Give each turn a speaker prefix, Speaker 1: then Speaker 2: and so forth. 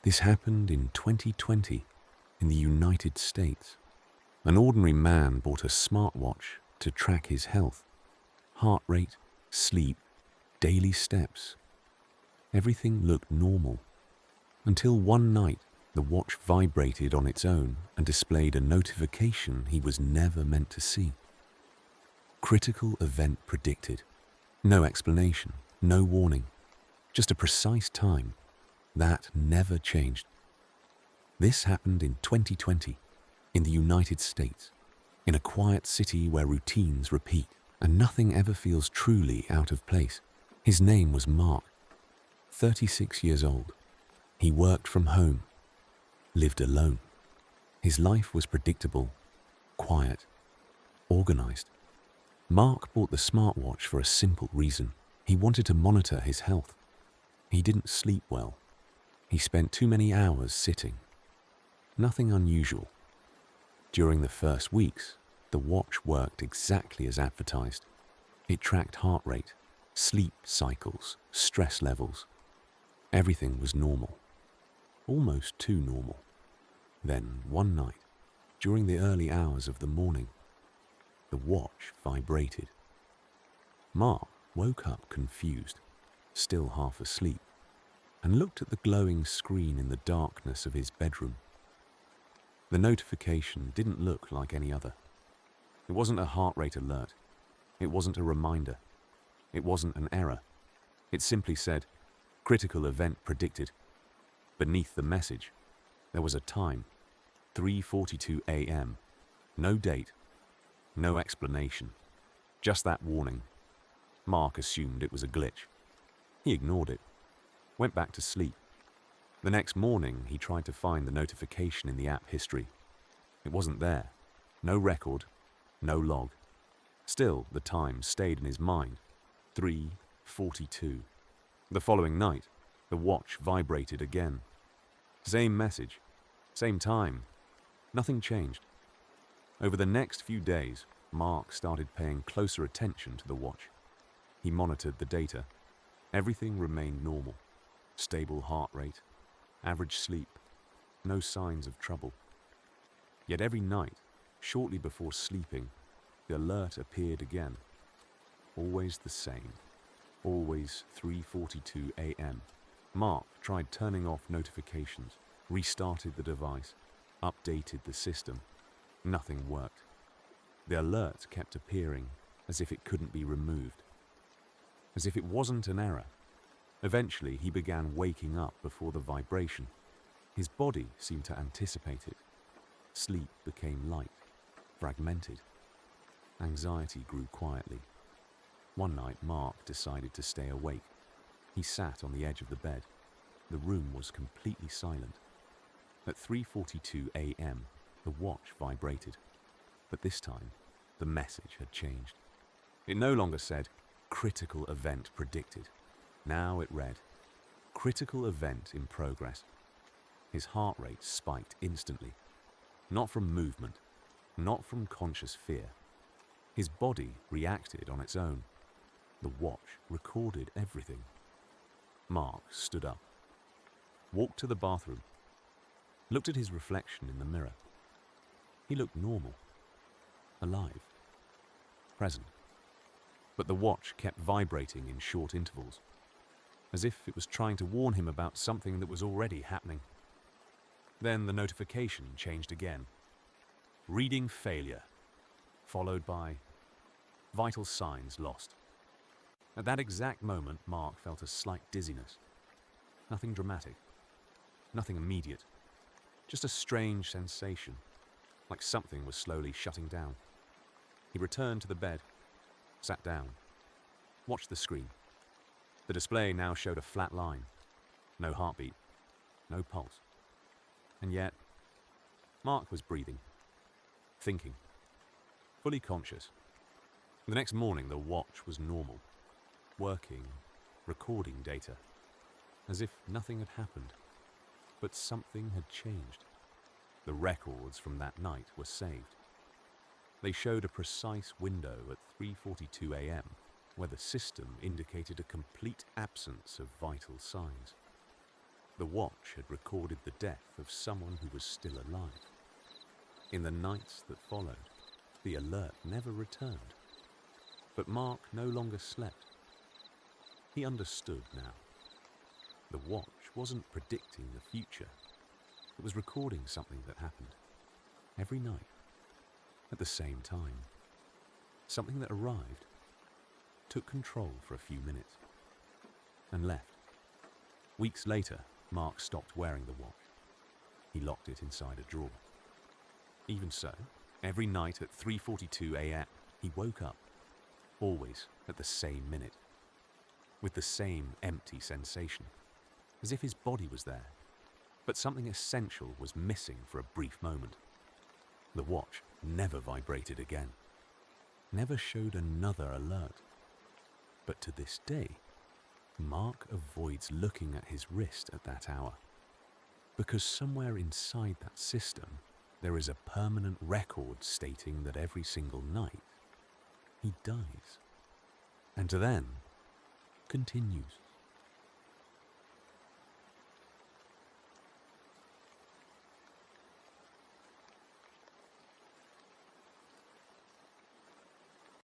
Speaker 1: This happened in 2020 in the United States. An ordinary man bought a smartwatch to track his health, heart rate, sleep, daily steps. Everything looked normal until one night the watch vibrated on its own and displayed a notification he was never meant to see. Critical event predicted. No explanation, no warning, just a precise time. That never changed. This happened in 2020 in the United States, in a quiet city where routines repeat and nothing ever feels truly out of place. His name was Mark, 36 years old. He worked from home, lived alone. His life was predictable, quiet, organized. Mark bought the smartwatch for a simple reason. He wanted to monitor his health. He didn't sleep well. He spent too many hours sitting. Nothing unusual. During the first weeks, the watch worked exactly as advertised. It tracked heart rate, sleep cycles, stress levels. Everything was normal. Almost too normal. Then, one night, during the early hours of the morning, the watch vibrated. Mark woke up confused, still half asleep, and looked at the glowing screen in the darkness of his bedroom. The notification didn't look like any other. It wasn't a heart rate alert. It wasn't a reminder. It wasn't an error. It simply said, "Critical event predicted." Beneath the message, there was a time, 3:42 a.m. No date, no explanation, just that warning. Mark assumed it was a glitch. He ignored it, went back to sleep. The next morning, he tried to find the notification in the app history. It wasn't there. No record, no log. Still, the time stayed in his mind. 3:42. The following night, the watch vibrated again. Same message, same time. Nothing changed. Over the next few days, Mark started paying closer attention to the watch. He monitored the data. Everything remained normal. Stable heart rate, average sleep, no signs of trouble. Yet every night, shortly before sleeping, the alert appeared again. Always the same. Always 3:42 a.m. Mark tried turning off notifications, restarted the device, updated the system. Nothing worked. The alert kept appearing as if it couldn't be removed. As if it wasn't an error. Eventually, he began waking up before the vibration. His body seemed to anticipate it. Sleep became light, fragmented. Anxiety grew quietly. One night, Mark decided to stay awake. He sat on the edge of the bed. The room was completely silent. At 3:42 a.m., the watch vibrated. But this time, the message had changed. It no longer said, "Critical event predicted." Now it read, "Critical event in progress." His heart rate spiked instantly. Not from movement, not from conscious fear. His body reacted on its own. The watch recorded everything. Mark stood up, walked to the bathroom, looked at his reflection in the mirror. He looked normal, alive, present. But the watch kept vibrating in short intervals, as if it was trying to warn him about something that was already happening. Then the notification changed again. Reading failure, followed by vital signs lost. At that exact moment, Mark felt a slight dizziness. Nothing dramatic, nothing immediate, just a strange sensation, like something was slowly shutting down. He returned to the bed, sat down, watched the screen. The display now showed a flat line, no heartbeat, no pulse. And yet, Mark was breathing, thinking, fully conscious. The next morning, the watch was normal, working, recording data, as if nothing had happened. But something had changed. The records from that night were saved. They showed a precise window at 3:42 a.m. where the system indicated a complete absence of vital signs. The watch had recorded the death of someone who was still alive. In the nights that followed, the alert never returned. But Mark no longer slept. He understood now. The watch wasn't predicting the future. It was recording something that happened every night, at the same time. Something that arrived, took control for a few minutes, and left. Weeks later, Mark stopped wearing the watch. He locked it inside a drawer. Even so, every night at 3:42 a.m., he woke up, always at the same minute, with the same empty sensation, as if his body was there, but something essential was missing for a brief moment. The watch never vibrated again, never showed another alert. But to this day, Mark avoids looking at his wrist at that hour, because somewhere inside that system, there is a permanent record stating that every single night, he dies. And then, continues.